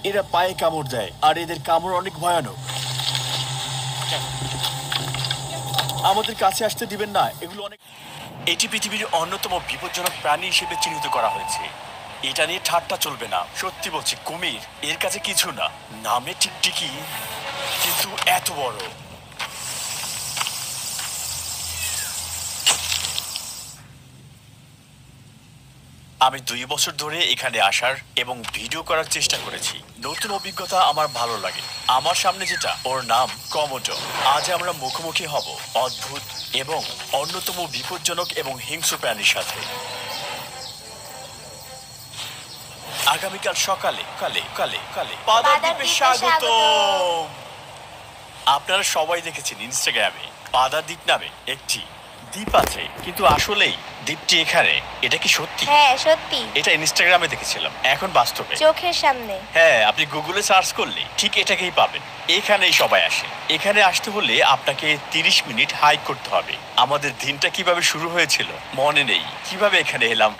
এরা পায়ে কামড় দেয় আর এদের কামড় অনেক ভয়ানক। আমাদের কাছে আসতে দিবেন না, এগুলো অনেক। এটি পৃথিবীর অন্যতম বিপজ্জনক প্রাণী হিসেবে চিহ্নিত করা হয়েছে। এটা নিয়ে ঠাট্টা চলবে না, সত্যি বলছি। কুমির এর কাছে কিছু না, নামে টিকটিকি কিন্তু এত বড়। আমি 2 বছর ধরে এখানে আসার এবং ভিডিও করার চেষ্টা করেছি। নতুন অভিজ্ঞতা আমার ভালো লাগে। আমার সামনে যেটা, ওর নাম কমোডো। আজ আমরা মুখোমুখি হব অদ্ভুত এবং অন্যতম বিপজ্জনক এবং হিংস্র প্রাণীর সাথে। আগামীকাল সকালে কালে কালে কালে পাদাদ্বীপে স্বাগত। আপনারা সবাই দেখেছেন ইনস্টাগ্রামে পাদাদ্বীপ নামে একটি দ্বীপ আছে, কিন্তু আসলেই দ্বীপটি এখানে। এটা কি সত্যি? হ্যাঁ সত্যি। এটা ইনস্টাগ্রামে দেখেছিলাম, এখন বাস্তবে চোখের সামনে। হ্যাঁ, আপনি গুগলে সার্চ করলে ঠিক এটাকেই পাবেন। এখানেই সবাই আসে। এখানে আসতে হলে আপনাকে 30 মিনিট হাইক করতে হবে। আমাদের দিনটা কিভাবে শুরু হয়েছিল মনে নেই, কিভাবে এখানে এলাম।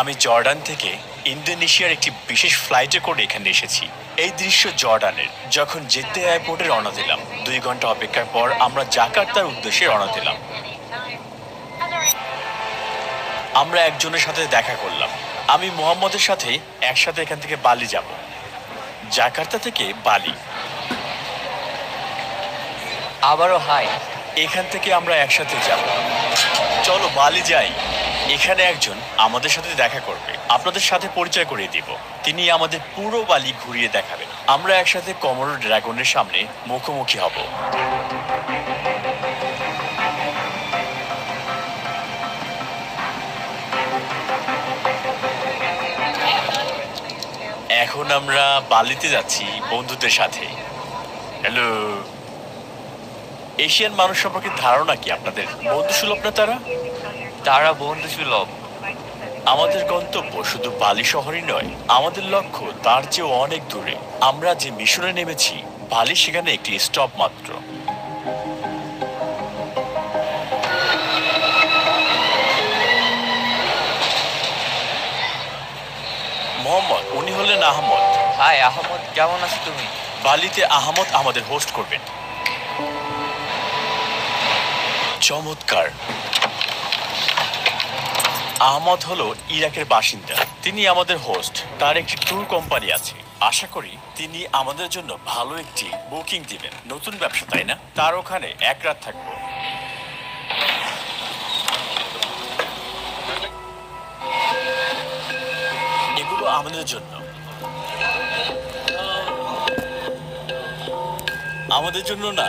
আমি জর্ডান থেকে ইন্দোনেশিয়ার একটি বিশেষ ফ্লাইটে করে এখানে এসেছি। এই দৃশ্য জর্ডানের। যখন জেদ্দা এয়ারপোর্টে রওনা দিলাম, 2 ঘন্টা অপেক্ষার পর আমরা জাকার্তার উদ্দেশ্যে রওনা দিলাম। আমরা একজনের সাথে দেখা করলাম। আমি মোহাম্মদের সাথে একসাথে এখান থেকে বালি যাব, জাকার্তা থেকে বালি। আবারও হাই। এখান থেকে আমরা একসাথে যাব। চলো বালি যাই। এখানে একজন আমাদের সাথে দেখা করবে, আপনাদের সাথে পরিচয় করিয়ে দিব। তিনি আমাদের পুরো বালি ঘুরিয়ে দেখাবেন। আমরা একসাথে কমোডো ড্রাগনের সামনে মুখোমুখি হব। এখন আমরা বালিতে যাচ্ছি বন্ধুদের সাথে। হ্যালো। এশিয়ান মানুষ সম্পর্কে ধারণা কি আপনাদের? বন্ধুসুলভ না তারা? তারা বন্ধুসুলভ। আমাদের গন্তব্য শুধু বালি শহরই নয়, আমাদের লক্ষ্য তার চেয়েও অনেক দূরে। আমরা যে মিশনে নেমেছি, বালি সেখানে একটি স্টপ মাত্র। মোহাম্মদ, উনি হলেন আহমদ। হাই আহমদ, কেমন আছো তুমি? বালিতে আহমদ আমাদের হোস্ট করবেন। চমৎকার। আহমদ হলো ইরাকের বাসিন্দা। তিনি আমাদের হোস্ট। তার একটি ট্যুর কোম্পানি আছে। আশা করি তিনি আমাদের জন্য ভালো একটি বুকিং দিবেন। নতুন ব্যবসা, তাই না? তার ওখানে 1 রাত থাকবো। এগুলো আমাদের জন্য। আমাদের জন্য না।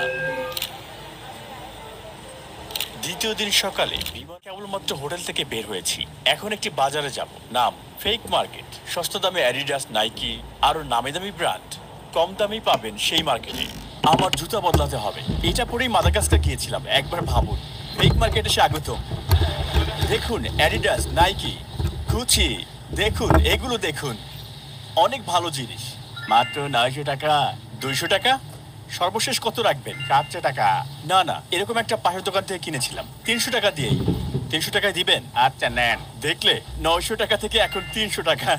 দ্বিতীয় দিন সকালে বিমান কেবলমাত্র হোটেল থেকে বের হয়েছি। এখন একটি বাজারে যাব, নাম ফেক মার্কেট। সস্তা দামে অ্যাডিডাস, নাইকি আরো নামি দামি ব্র্যান্ড কম দামেই পাবেন সেই মার্কেটে। আমার জুতা বদলাতে হবে। এটা পরেই মাদাগাস্কার গিয়েছিলাম। একবার ভাবুন, ফেক মার্কেটে স্বাগতম। দেখুন অ্যাডিডাস, নাইকি, গুচি, দেখুন এগুলো দেখুন, অনেক ভালো জিনিস। মাত্র 900 টাকা। 200 টাকা? সর্বশেষ কত রাখবেন? 400 টাকা। না না, এরকম একটা পাশের দোকান থেকে কিনেছিলাম 300 টাকা দিয়েই। 300 টাকায় দিবেন? আচ্ছা নেন। দেখলে 900 টাকা থেকে এখন 300 টাকা।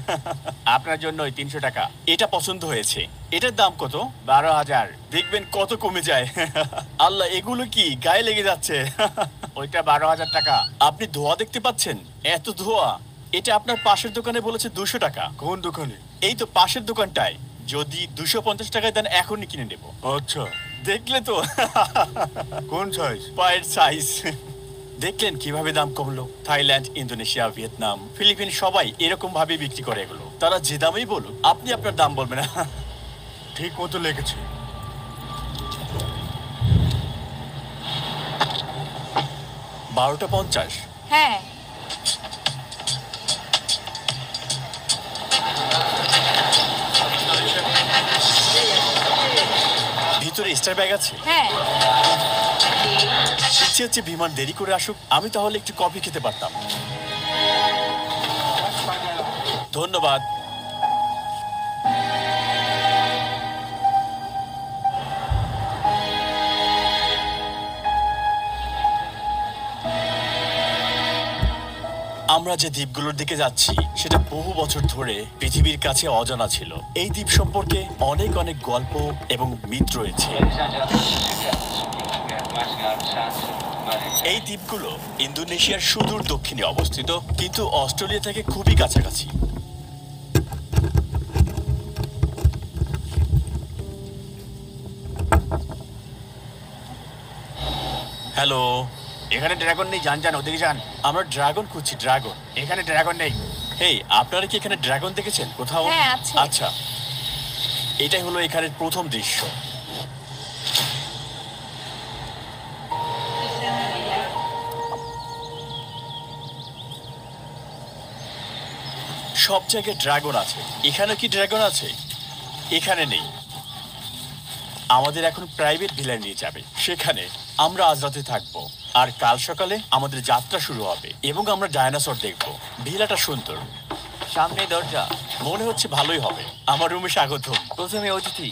আপনার জন্যই 300 টাকা। এটা পছন্দ হয়েছে। এটার দাম কত? 12,000। দেখবেন কত কমে যায়। আল্লাহ, এগুলো কি গায়ে লেগে যাচ্ছে। ওইটা 12,000 টাকা। আপনি ধোয়া দেখতে পাচ্ছেন? এত ধোয়া। এটা আপনার পাশের দোকানে বলেছে 200 টাকা। কোন দোকানে? এই তো পাশের দোকানটায়। যদি 250 টাকায় দেন এখনই কিনে নেব। আচ্ছা, দেখলে তো। কোন সাইজ? পায়ের সাইজ। দেখলেন কিভাবে দাম কমলো? থাইল্যান্ড, ইন্দোনেশিয়া, ভিয়েতনাম, ফিলিপিন সবাই এরকম ভাবে বিক্রি করে এগুলো। তারা যে দামেই বলুক, আপনি আপনার দাম বলবেন। ঠিক মতো লেগেছে। বারোটা 50। হ্যাঁ। ভিতরে স্টার ব্যাগ আছে? হ্যাঁ। ইচ্ছে হচ্ছে বিমান দেরি করে আসুক, আমি তাহলে একটু কফি খেতে পারতাম। ধন্যবাদ। আমরা যে দ্বীপগুলোর দিকে যাচ্ছি সেটা বহু বছর ধরে পৃথিবীর কাছে অজানা ছিল। এই দ্বীপ সম্পর্কে অনেক অনেক গল্প এবং মিথ রয়েছে। এই দ্বীপগুলো ইন্দোনেশিয়ার সুদূর দক্ষিণে অবস্থিত, কিন্তু অস্ট্রেলিয়া থেকে খুবই কাছাকাছি। হ্যালো, এখানে ড্রাগন নেই, যান যান ওদিকে যান। আমরা ড্রাগন খুঁজছি, ড্রাগন। এখানে ড্রাগন নেই। হেই, আপনারা কি এখানে ড্রাগন দেখেছেন কোথাও? হ্যাঁ, আছে। আচ্ছা, এটাই হলো এখানের প্রথম দৃশ্য। সব জায়গায় ড্রাগন আছে। এখানে কি ড্রাগন আছে? এখানে নেই। আমাদের এখন প্রাইভেট ভিলায় নিয়ে যাবে, সেখানে আমরা আজ রাতে থাকবো, আর কাল সকালে আমাদের যাত্রা শুরু হবে এবং আমরা ডায়নোসর দেখবো। ভিলাটা সুন্দর, সামনে দরজা। মনে হচ্ছে ভালোই হবে। আমার রুমে স্বাগতম। প্রথমে অতিথি।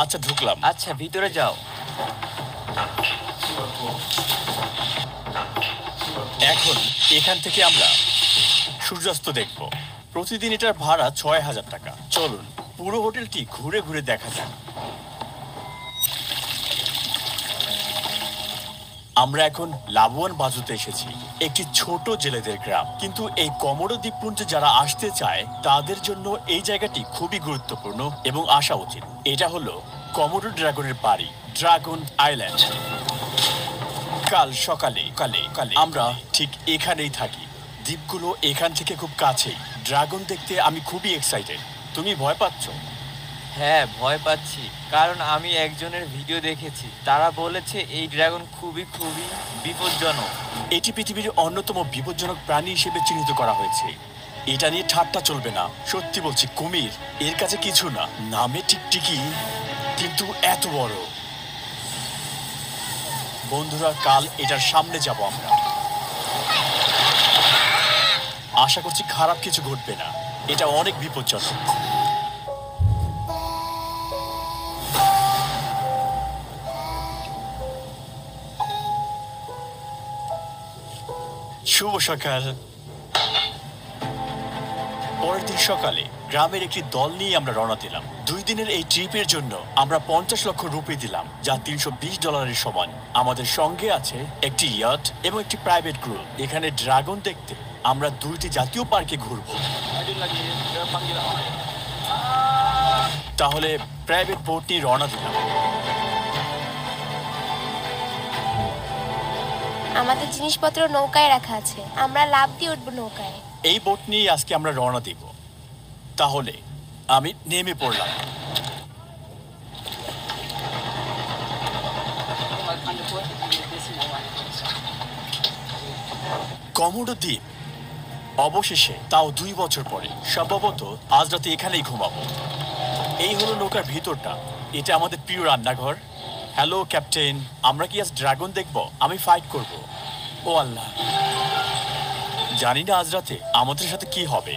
আচ্ছা, ঢুকলাম। আচ্ছা, ভিতরে যাও। এখন এখান থেকে আমরা সূর্যাস্ত দেখব। প্রতিদিন এটার ভাড়া ৬,০০০ টাকা। চলুন পুরো হোটেলটি ঘুরে ঘুরে দেখা যাক। আমরা এখন লাবুয়ান বাজুতে এসেছি, একটি ছোট জেলেদের গ্রাম। কিন্তু এই কমোডো দ্বীপপুঞ্জে যারা আসতে চায় তাদের জন্য এই জায়গাটি খুবই গুরুত্বপূর্ণ এবং আসা উচিত। এটা হলো কমোডো ড্রাগনের বাড়ি, ড্রাগন আইল্যান্ড। কাল সকালে কালে কালে আমরা ঠিক এখানেই থাকি। দ্বীপগুলো এখান থেকে খুব কাছেই। ড্রাগন দেখতে আমি খুবই এক্সাইটেড। তুমি ভয় পাচ্ছ? হ্যাঁ, ভয় পাচ্ছি, কারণ আমি একজনের ভিডিও দেখেছি। তারা বলেছে এই ড্রাগন খুবই খুবই বিপজ্জনক। এটি পৃথিবীর অন্যতম বিপজ্জনক প্রাণী হিসেবে চিহ্নিত করা হয়েছে। এটা নিয়ে ঠাট্টা চলবে না। সত্যি বলছি, কুমির এর কাছে কিছু না। নামে টিকটিকি, কিন্তু এত বড়। বন্ধুরা, কাল এটার সামনে যাব আমরা। আশা করছি খারাপ কিছু ঘটবে না। এটা অনেক বিপজ্জনক। শুভ সকাল। পরের দিন সকালে গ্রামের একটি দল নিয়ে আমরা রওনা দিলাম। 2 দিনের এই ট্রিপের জন্য আমরা 50 লক্ষ রুপি দিলাম, যা $320 সমান। আমাদের সঙ্গে আছে একটি ইয়াট এবং একটি প্রাইভেট গ্রুপ। এখানে ড্রাগন দেখতে আমরা 2টি জাতীয় পার্কে ঘুরবো। তাহলে প্রাইভেট বোট নিয়ে রওনা দিলাম। আমাদের জিনিসপত্র নৌকায় রাখা আছে, আমরা লাফ দিয়ে উঠবো নৌকায়। এই বোট নিয়ে আজকে আমরা রওনা দিব। তাহলে আমি নেমে পড়লাম। কমোডো দ্বীপ অবশেষে, তাও 2 বছর পরে। সম্ভবত আজ রাতে এখানেই ঘুমাবো। এই হলো নৌকার ভিতরটা। এটা আমাদের প্রিয় রান্নাঘর। হ্যালো ক্যাপ্টেন, আমরা কি আজ ড্রাগন দেখব? আমি ফাইট করব। ও আল্লাহ, জানি না আজ রাতে আমাদের সাথে কি হবে।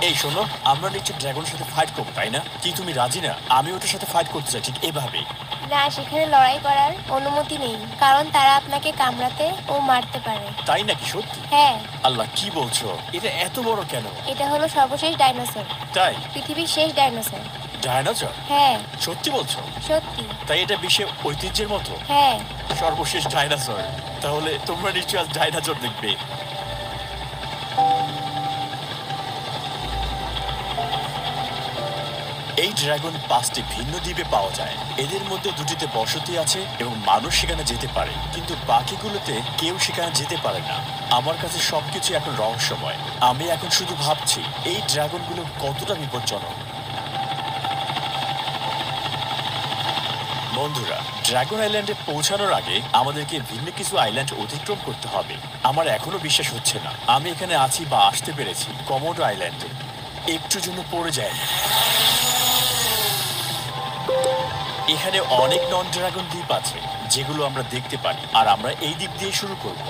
এই শোনো, আমরা নিশ্চয় ড্রাগনের সাথে ফাইট করবো, তাই না? কি তুমি রাজি না? আমি ওটার সাথে ফাইট করতে চাই, ঠিক এভাবে। না, সেখানে লড়াই করার অনুমতি নেই, কারণ তারা আপনাকে কামড়াতে ও মারতে পারে। তাই নাকি? সত্যি? হ্যাঁ। আল্লাহ, কি বলছো? এটা এত বড় কেন? এটা হলো সর্বশেষ ডাইনোসর, তাই? পৃথিবীর শেষ ডাইনোসর। ডায়নোসর? হ্যাঁ, সত্যি বলছো? সত্যি। তাই এটা বিশ্বের ঐতিহ্যের মতো? হ্যাঁ। সর্বশেষ ডাইনোসর। তাহলে তোমরা নিশ্চয়ই আজ ডাইনোসর দেখবে। এই ড্রাগন 5টি ভিন্ন দ্বীপে পাওয়া যায়। এদের মধ্যে 2টিতে বসতি আছে এবং মানুষ সেখানে যেতে পারে, কিন্তু বাকিগুলোতে কেউ সেখানে যেতে পারে না। আমার কাছে সবকিছু এখন রহস্যময়। আমি এখন শুধু ভাবছি এই ড্রাগনগুলো কতটা বিপজ্জনক। বন্ধুরা, ড্রাগন আইল্যান্ডে পৌঁছানোর আগে আমাদেরকে ভিন্ন কিছু আইল্যান্ড অতিক্রম করতে হবে। আমার এখনো বিশ্বাস হচ্ছে না আমি এখানে আছি বা আসতে পেরেছি কমোডো আইল্যান্ডে। একটু জন্য পড়ে যায়। এখানে অনেক নন ড্রাগন দ্বীপ আছে যেগুলো আমরা দেখতে পারি, আর আমরা এই দ্বীপ দিয়ে শুরু করব।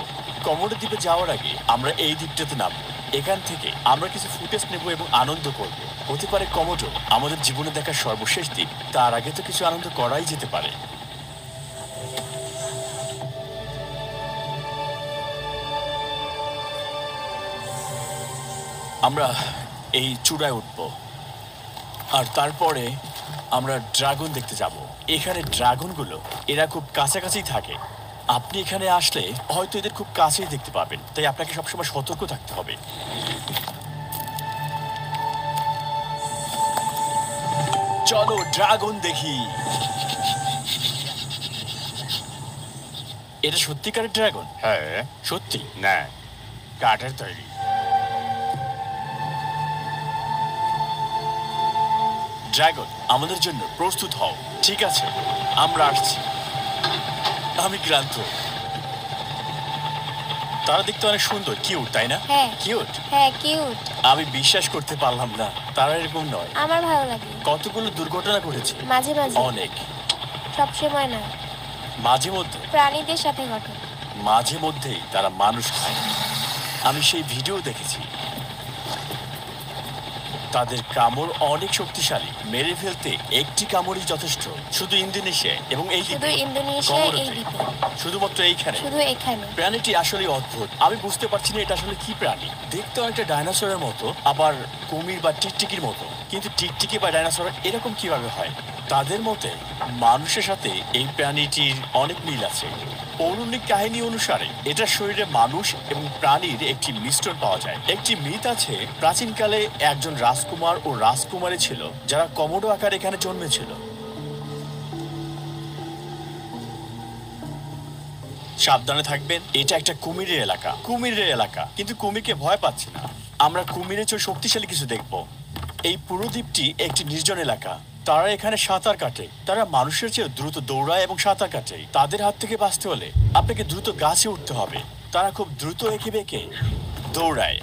কমোডো দ্বীপে যাওয়ার আগে আমরা এই দ্বীপটাতে নামবো। এখান থেকে আমরা কিছু ফুটেজ নেব এবং আনন্দ করব। হতে পারে কমোডো আমাদের জীবনে দেখা সর্বশেষ দিন, তার আগে তো কিছু আনন্দ করাই যেতে পারে। আমরা এই চূড়ায় উঠব আর তারপরে আমরা ড্রাগন দেখতে যাব। এখানে ড্রাগনগুলো এরা খুব কাছাকাছি থাকে। আপনি এখানে আসলে হয়তো এদের খুব কাছেই দেখতে পাবেন, তাই আপনাকে সবসময় সতর্ক থাকতে হবে। চলো ড্রাগন দেখি। এটা সত্যিকারের ড্রাগন? হ্যাঁ। সত্যি? না, কাঠের তৈরি। ড্রাগন আমাদের জন্য প্রস্তুত হও। ঠিক আছে, আমরা আসছি। আমি ক্লান্ত। তারা দেখতে অনেক সুন্দর, কিউট, তাই না? হ্যাঁ। কিউট। হ্যাঁ, কিউট। আমি বিশ্বাস করতে পারলাম না তারা এরকম নয়। আমার ভালো লাগে। কতগুলো দুর্ঘটনা ঘটেছে। মাঝে মাঝে। অনেক। সব সময় না। মাঝে মধ্যে। প্রাণীদের সাথে ঘটে। মাঝে মধ্যেই তারা মানুষ খায়। আমি সেই ভিডিও দেখেছি। তাদের কামড় অনেক শক্তিশালী, মেরে ফেলতে একটি কামড়ই যথেষ্ট। শুধু ইন্দোনেশিয়ায় এবং এই শুধু দ্বীপে, ইন্দোনেশিয়া এই কমোডোতে, দ্বীপে। শুধুমাত্র এইখানে। শুধু এখানে। প্রাণীটি আসলে অদ্ভুত। আমি বুঝতে পারছি না এটা আসলে কি প্রাণী। দেখতে অনেকটা ডাইনোসরের মতো, আবার কুমির বা টিকটিকির মতো। কিন্তু টিকটিকি বা ডাইনোসর এরকম কিভাবে হয়? তাদের মতে মানুষের সাথে এই প্রাণীটির অনেক মিল আছে। পৌরাণিক কাহিনী অনুসারে এটা শরীরে মানুষ এবং প্রাণীর একটি মিশ্রণ পাওয়া যায়। একটি মিথ আছে প্রাচীনকালে একজন রাজকুমার ও রাজকুমারী ছিল যারা কমোডো আকারে এখানে জন্মেছিল। সাবধানে থাকবেন, এটা একটা কুমিরের এলাকা। কুমিরের এলাকা, কিন্তু কুমিরকে ভয় পাচ্ছে না। আমরা কুমিরের চেয়ে শক্তিশালী কিছু দেখব। এই পুরো দ্বীপটি একটি নির্জন এলাকা। তারা এখানে সাঁতার কাটে। তারা মানুষের চেয়ে দ্রুত দৌড়ায় এবং সাঁতার কাটে। তাদের হাত থেকে বাঁচতে হলে আপনাকে দ্রুত গাছে উঠতে হবে। তারা খুব দ্রুত এঁকে বেঁকে দৌড়ায়।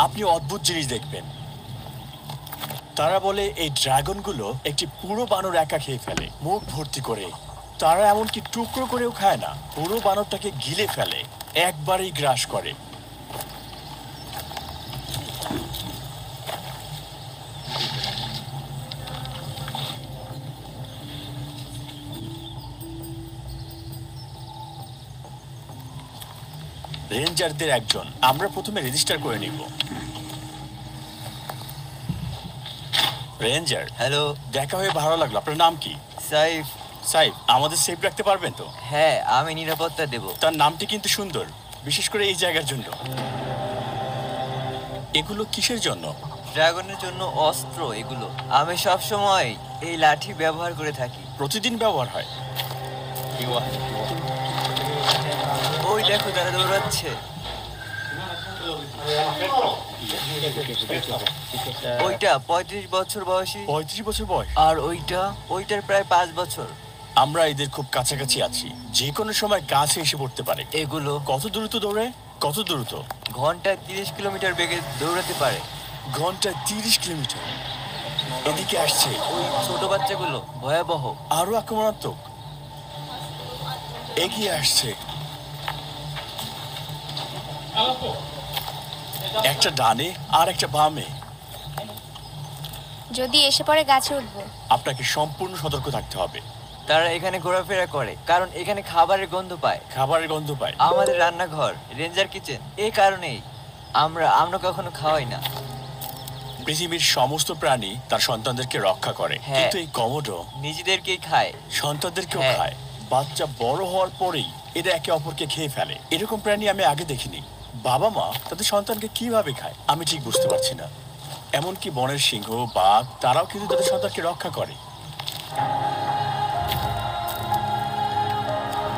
আপনি অদ্ভুত জিনিস দেখবেন। তারা বলে এই ড্রাগনগুলো একটি পুরো বানর একা খেয়ে ফেলে, মুখ ভর্তি করে। তারা এমনকি টুকরো করেও খায় না, পুরো বানরটাকে গিলে ফেলে, একবারেই গ্রাস করে। রেঞ্জারদের একজন। আমরা প্রথমে রেজিস্টার করে নিব। Ranger, hello. দেখা হয়ে ভালো লাগলো। আপনার নাম কি? সাইফ। সাইফ, আমাদের সেফ রাখতে পারবেন তো? হ্যাঁ, আমি নিরাপত্তা দেব। তার নামটি কিন্তু সুন্দর, বিশেষ করে এই জায়গার জন্য। এগুলো কিসের জন্য? ড্রাগনের জন্য অস্ত্র এগুলো। আমি সব সময় এই লাঠি ব্যবহার করে থাকি। প্রতিদিন ব্যবহার হয়? ওই দেখো তারা দৌড়াচ্ছে। ওইটা 35 বছর বয়সী। 35 বছর বয়স? আর ওইটার প্রায় 5 বছর। আমরা এদের খুব কাছাকাছি আছি, যে কোনো সময় গাছে এসে পড়তে পারে। এগুলো কত দ্রুত দৌড়ে? কত দ্রুত? ঘন্টায় 30 কিলোমিটার বেগে দৌড়াতে পারে। ঘন্টায় 30 কিলোমিটার। এদিকে আসছে। ওই ছোট বাচ্চাগুলো ভয়াবহ। আরো আক্রমণাত্মক। এগিয়ে আসছে। একটা ডানে আর একটা বামে। যদি এসে পড়ে গাছে উঠবো। আপনাকে সম্পূর্ণ সতর্ক থাকতে হবে। তারা এখানে ঘোরাফেরা করে কারণ এখানে খাবারের গন্ধ পায়। খাবারের গন্ধ পায়। আমাদের রান্নাঘর রেঞ্জার কিচেন, এই কারণেই আমরা কখনো খাওয়াই না। পৃথিবীর সমস্ত প্রাণী তার সন্তানদেরকে রক্ষা করে, হ্যাঁ। কিন্তু এই কমোডো নিজেদেরকেই খায়। সন্তানদেরকেও হ্যাঁ। খায়। বাচ্চা বড় হওয়ার পরেই এরা একে অপরকে খেয়ে ফেলে। এরকম প্রাণী আমি আগে দেখিনি। বাবা মা তাদের সন্তানকে কিভাবে খায় আমি ঠিক বুঝতে পারছি না। এমনকি বনের সিংহ, বাঘ, তারাও কিন্তু তাদের সন্তানকে রক্ষা করে।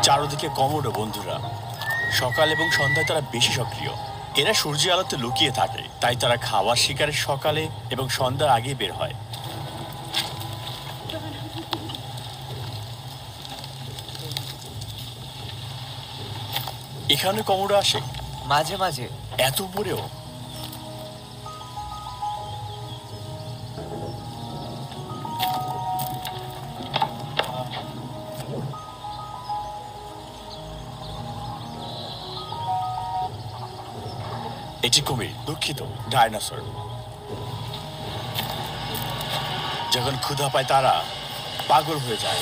চারদিকে কমোডো বন্ধুরা। সকাল এবং সন্ধ্যায় তারা বেশি সক্রিয়। এরা সূর্যের আলোতে লুকিয়ে থাকে, তাই তারা খাবার শিকারের সকালে এবং সন্ধ্যার আগে বের হয়। এখানে কমোডো আসে মাঝে মাঝে। এত উপরেও? এটি কুমির, দুঃখিত, ডাইনোসর। যখন ক্ষুধা পায় তারা পাগল হয়ে যায়।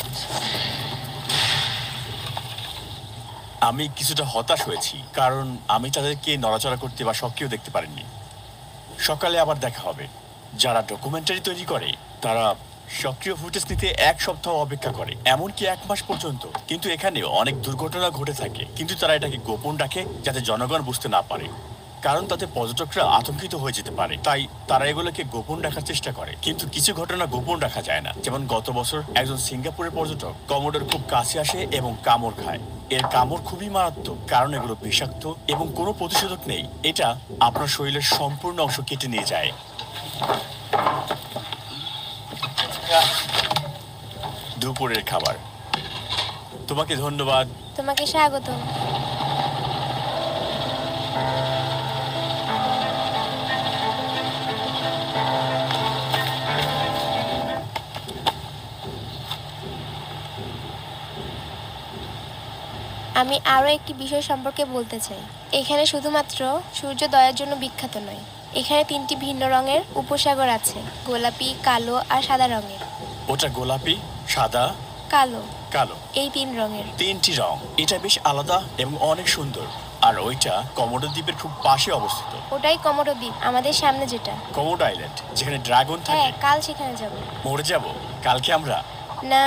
আমি কিছুটা হতাশ হয়েছি, কারণ আমি তাদেরকে নড়াচড়া করতে বা সক্রিয় দেখতে পারিনি। সকালে আবার দেখা হবে। যারা ডকুমেন্টারি তৈরি করে তারা সক্রিয় ফুটেজ নিতে 1 সপ্তাহ অপেক্ষা করে, এমনকি 1 মাস পর্যন্ত। কিন্তু এখানে অনেক দুর্ঘটনা ঘটে থাকে, কিন্তু তারা এটাকে গোপন রাখে যাতে জনগণ বুঝতে না পারে, কারণ তাতে পর্যটকরা আতঙ্কিত হয়ে যেতে পারে। তাই তারা এগুলোকে গোপন রাখার চেষ্টা করে। কিন্তু কিছু ঘটনা গোপন রাখা যায় না। যেমন গত বছর একজন সিঙ্গাপুরের পর্যটক কমোডোর খুব কাছে আসে এবং কামড় খায়। এর কামড় খুবই মারাত্মক, কারণ এগুলো বিষাক্ত এবং কোনো প্রতিষেধক নেই। এটা আপনার শরীরের সম্পূর্ণ অংশ কেটে নিয়ে যায়। দুপুরের খাবার। তোমাকে ধন্যবাদ। তোমাকে স্বাগত। আমি আরো একটি বিষয় সম্পর্কে বলতে চাই। এখানে শুধুমাত্র সূর্যোদয়ের জন্য বিখ্যাত নয়, এখানে 3টি ভিন্ন রঙের উপসাগর আছে, গোলাপি, কালো আর সাদা রঙের। ওটা গোলাপি, সাদা, কালো, কালো, এই 3 রঙের। 3টি রং। এটা বেশ আলাদা এবং অনেক সুন্দর। আর ওইটা কমোডো দ্বীপের খুব পাশে অবস্থিত। ওটাই কমোডো দ্বীপ, আমাদের সামনে যেটা। কমোডো আইল্যান্ড, যেখানে ড্রাগন থাকে। হ্যাঁ, কাল সেখানে যাব। মরে যাব কালকে আমরা। না,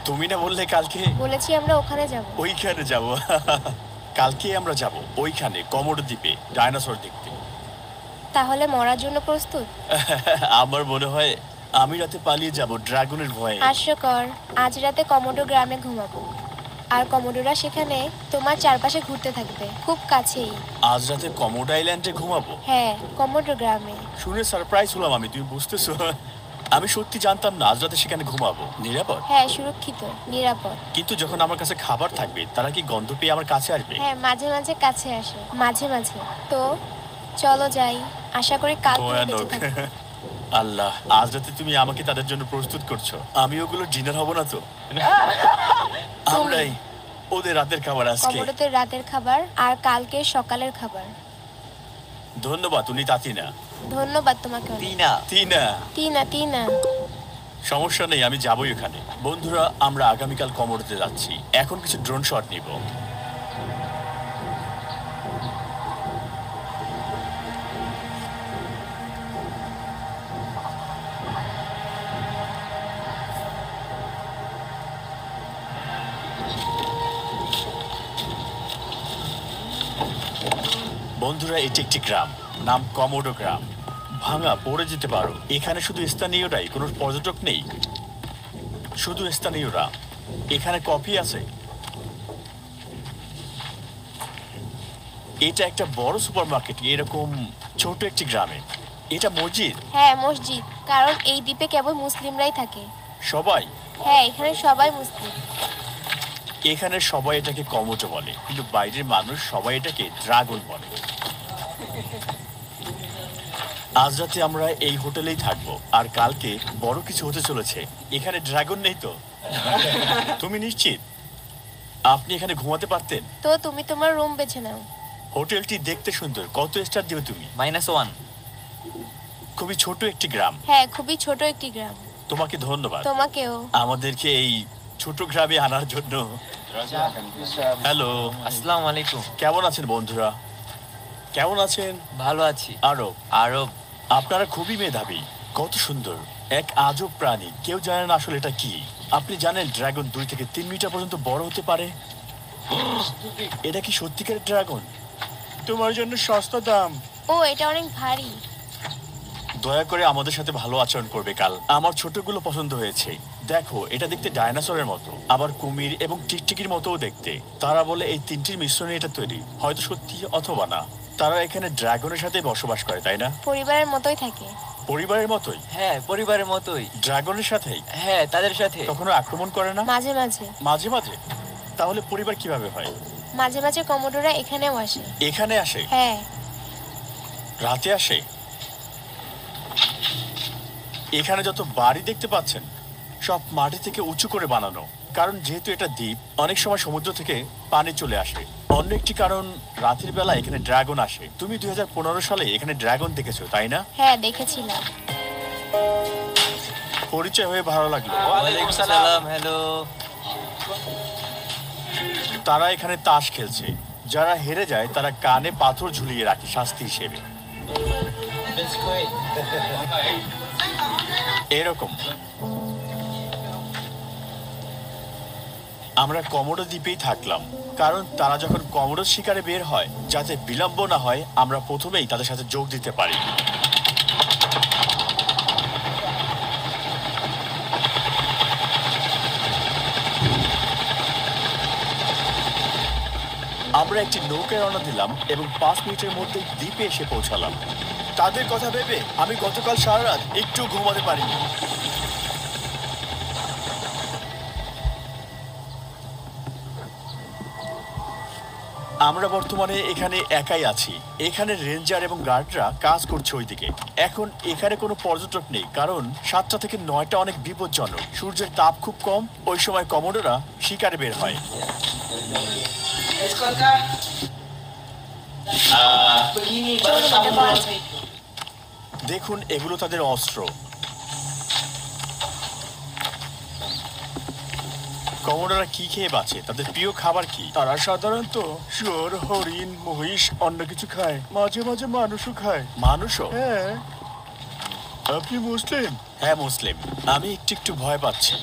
তুমি না বললে কালকে? বলেছি আমরা ওখানে যাব। ওইখানে যাব। কালকে আমরা যাব ওইখানে কমোডো দ্বীপে ডাইনোসর দেখতে। তাহলে মরার জন্য প্রস্তুত? আমার মনে হয় আমি রাতে পালিয়ে যাব ড্রাগনের ভয়ে। হাস্যকর। আজ রাতে কমোডো গ্রামে ঘুমাবো, আর কমোডোরা সেখানে তোমার চারপাশে ঘুরতে থাকবে, খুব কাছেই। আজ রাতে কমোডো আইল্যান্ডে ঘুমাবো? হ্যাঁ, কমোডো গ্রামে। শুনে সারপ্রাইজ হলাম আমি, তুমি বুঝতেছো? আমি সত্যি জানতাম না আজ রাতে সেখানে ঘুমাবো। নিরাপদ? হ্যাঁ, সুরক্ষিত, নিরাপদ। কিন্তু যখন আমার কাছে খাবার থাকবে তারা কি গন্ধ পেয়ে আমার কাছে আসবে? হ্যাঁ, মাঝে মাঝে কাছে আসে, মাঝে মাঝে। তো চলো যাই, আশা করি কাল তুমি বেঁচে ভয়ানক। থাকবে। আল্লাহ, আজ রাতে তুমি আমাকে তাদের জন্য প্রস্তুত করছো। আমি ওগুলো ডিনার হব না তো? আমরাই ওদের রাতের খাবার আজকে। কমোডোতে রাতের খাবার আর কালকে সকালের খাবার। ধন্যবাদ উনি তাতিনা। ধন্যবাদ তোমাকে অনেক। টিনা, তিনা। টিনা, টিনা। সমস্যা নেই, আমি যাবোই ওখানে। বন্ধুরা, আমরা আগামীকাল কমোডোতে যাচ্ছি। এখন কিছু ড্রোন শট নিব। বন্ধুরা, এটি একটি গ্রাম, নাম কমোডো গ্রাম। ভাঙা, পড়ে যেতে পারো। এখানে শুধু স্থানীয়রাই, কোনো পর্যটক নেই, শুধু স্থানীয়রা। এখানে কফি আছে। এটা একটা বড় সুপারমার্কেট এরকম ছোট একটি গ্রামে। এটা মসজিদ। হ্যাঁ, মসজিদ, কারণ এই দ্বীপে কেবল মুসলিমরাই থাকে। সবাই? হ্যাঁ, এখানে সবাই মুসলিম। এখানে সবাই এটাকে কমোডো বলে, কিন্তু বাইরের মানুষ সবাই এটাকে ড্রাগন বলে। আজ রাতে আমরা এই হোটেলেই থাকবো, আর কালকে বড় কিছু হতে চলেছে। এখানে ড্রাগন নেই তো? তুমি নিশ্চিত আপনি এখানে ঘুমাতে পারতেন? তো তুমি তোমার রুম বেছে নাও। হোটেলটি দেখতে সুন্দর। কত স্টার দিবে তুমি? -1। খুবই ছোট একটি গ্রাম। হ্যাঁ, খুবই ছোট একটি গ্রাম। তোমাকে ধন্যবাদ তোমাকেও। আমাদেরকে এই ছোট গ্রামে আনার জন্য। হ্যালো, আসসালামু আলাইকুম। কেমন আছেন বন্ধুরা? কেমন আছেন? ভালো আছি। আরব। আরব। আপনারা খুবই মেধাবী। কত সুন্দর এক আজব প্রাণী, কেউ জানে না আসলে এটা কি। আপনি জানেন ড্রাগন 2 থেকে 3 মিটার পর্যন্ত বড় হতে পারে? এটা কি সত্যিকারের ড্রাগন? তোমার জন্য সস্তা দাম। ও, এটা অনেক ভারী। দয়া করে আমাদের সাথে ভালো আচরণ করবে কাল। আমার ছোটগুলো পছন্দ হয়েছে। দেখো, এটা দেখতে ডাইনোসরের মতো, আবার কুমির এবং টিকটিকির মতোও দেখতে। তারা বলে এই 3টির মিশ্রণে এটা তৈরি। হয়তো সত্যি অথবা না। তারা এখানে ড্রাগনের সাথে বসবাস করে, তাই না? পরিবারের মতোই থাকে। পরিবারের মতোই? হ্যাঁ, পরিবারের মতোই। ড্রাগনের সাথেই? হ্যাঁ, তাদের সাথে। কখনো আক্রমণ করে না? মাঝে মাঝে। মাঝে মাঝে? তাহলে পরিবার কিভাবে হয়? মাঝে মাঝে কমোডোরা এখানেও আসে। এখানে আসে? হ্যাঁ। রাতে আসে? এখানে যত বাড়ি দেখতে পাচ্ছেন সব মাটি থেকে উঁচু করে বানানো। কারণ যেহেতু এটা দ্বীপ, অনেক সময় সমুদ্র থেকে পানি চলে আসে। অন্য একটি কারণ, রাতের বেলা এখানে ড্রাগন আসে। তুমি 2015 সালে এখানে ড্রাগন দেখেছো, তাই না? হ্যাঁ, দেখেছিলাম। পরিচয় হয়ে ভালো লাগলো। ওয়ালাইকুম সালাম, হ্যালো। তারা এখানে তাস খেলছে। যারা হেরে যায় তারা কানে পাথর ঝুলিয়ে রাখে শাস্তি হিসেবে। এরকম। আমরা কমোডো দ্বীপেই থাকলাম, কারণ তারা যখন কমোডো শিকারে বের হয়, যাতে বিলম্ব না হয়, আমরা প্রথমেই তাদের সাথে যোগ দিতে পারি। আমরা একটি নৌকায় রওনা দিলাম এবং 5 মিনিটের মধ্যেই দ্বীপে এসে পৌঁছালাম। তাদের কথা ভেবে আমি গতকাল সারা রাত একটু ঘুমাতে পারিনি। আমরা বর্তমানে এখানে একাই আছি। এখানে রেঞ্জার এবং গার্ডরা কাজ করছে ওইদিকে। এখন এখানে কোনো পর্যটক নেই, কারণ 7টা থেকে 9টা অনেক বিপজ্জনক। সূর্যের তাপ খুব কম, ওই সময় কমোডোরা শিকারে বের হয়। দেখুন, এগুলো তাদের অস্ত্র। কমোডোরা কি খেয়ে বাঁচে? তাদের প্রিয় খাবার কি? তারা সাধারণত শুয়োর, হরিণ, মহিষ, অন্য কিছু খায়। মাঝে মাঝে মানুষও খায়। মানুষও? হ্যাঁ। আপনি মুসলিম? হ্যাঁ, মুসলিম। আমি একটু একটু ভয় পাচ্ছি।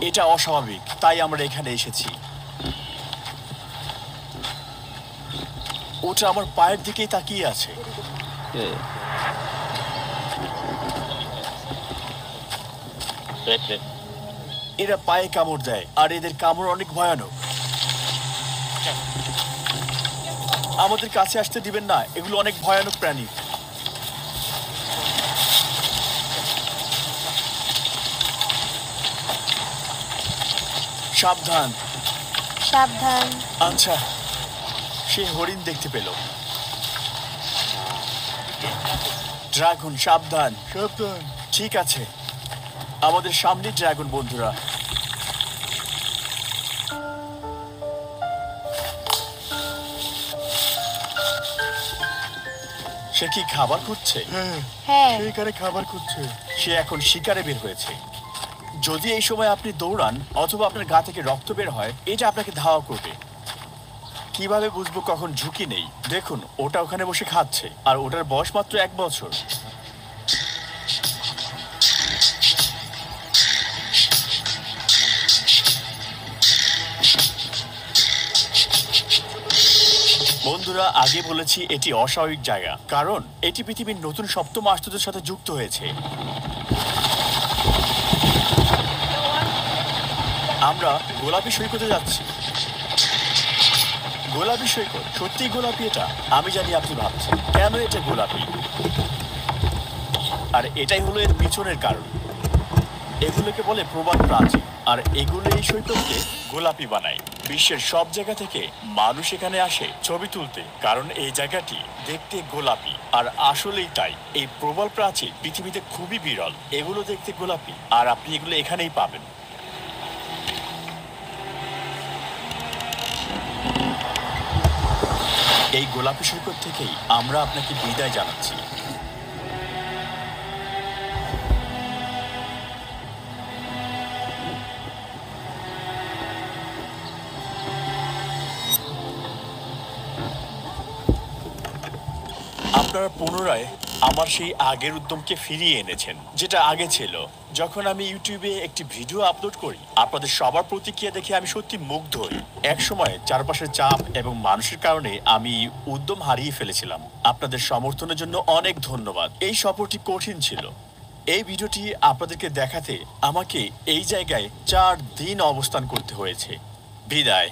এটা অস্বাভাবিক, তাই আমরা এখানে এসেছি। ওটা আমার পায়ের দিকেই তাকিয়ে আছে। এরা পায়ে কামড় দেয়, আর এদের কামড় অনেক ভয়ানক। আমাদের কাছে আসতে দিবেন না, এগুলো অনেক ভয়ানক প্রাণী। সাবধান। সাবধান। আচ্ছা, সে হরিণ দেখতে পেল। ড্রাগন, সাবধান। সাবধান। ঠিক আছে, আমাদের সামনে ড্রাগন, বন্ধুরা। সে কি খাবার খুঁজছে? হ্যাঁ, হ্যাঁ, সে এখানে খাবার খুঁজছে। সে এখন শিকারে বের হয়েছে। যদি এই সময় আপনি দৌড়ান অথবা আপনার গা থেকে রক্ত বের হয়, এটা আপনাকে ধাওয়া করবে। কিভাবে বুঝবো কখন ঝুঁকি নেই? দেখুন, ওটা ওখানে বসে খাচ্ছে, আর ওটার বয়স মাত্র 1 বছর। বন্ধুরা, আগে বলেছি এটি অস্বাভাবিক জায়গা, কারণ এটি পৃথিবীর নতুন 7ম আশ্চর্যের সাথে যুক্ত হয়েছে। আমরা গোলাপি সৈকতে যাচ্ছি। গোলাপি সৈকত? সত্যি গোলাপি এটা? আমি জানি আপনি ভাবছেন কেন এটা গোলাপি, আর এটাই হলো এর পিছনের কারণ। এগুলোকে বলে প্রবাল প্রাচীর, আর এগুলো এই সৈকতকে গোলাপি বানায়। বিশ্বের সব জায়গা থেকে মানুষ এখানে আসে ছবি তুলতে, কারণ এই জায়গাটি দেখতে গোলাপি। আর আসলেই তাই, এই প্রবাল প্রাচীর পৃথিবীতে খুবই বিরল। এগুলো দেখতে গোলাপি, আর আপনি এগুলো এখানেই পাবেন। এই গোলাপি সৈকত থেকেই আমরা আপনাকে বিদায় জানাচ্ছি। আপনারা পুনরায় আমার সেই আগের উদ্যমকে ফিরিয়ে এনেছেন, যেটা আগে ছিল। যখন আমি ইউটিউবে একটি ভিডিও আপলোড করি, আপনাদের সবার প্রতিক্রিয়া দেখে আমি সত্যি মুগ্ধ হই। একসময় চারপাশের চাপ এবং মানুষের কারণে আমি উদ্যম হারিয়ে ফেলেছিলাম। আপনাদের সমর্থনের জন্য অনেক ধন্যবাদ। এই সফরটি কঠিন ছিল। এই ভিডিওটি আপনাদেরকে দেখাতে আমাকে এই জায়গায় 4 দিন অবস্থান করতে হয়েছে। বিদায়।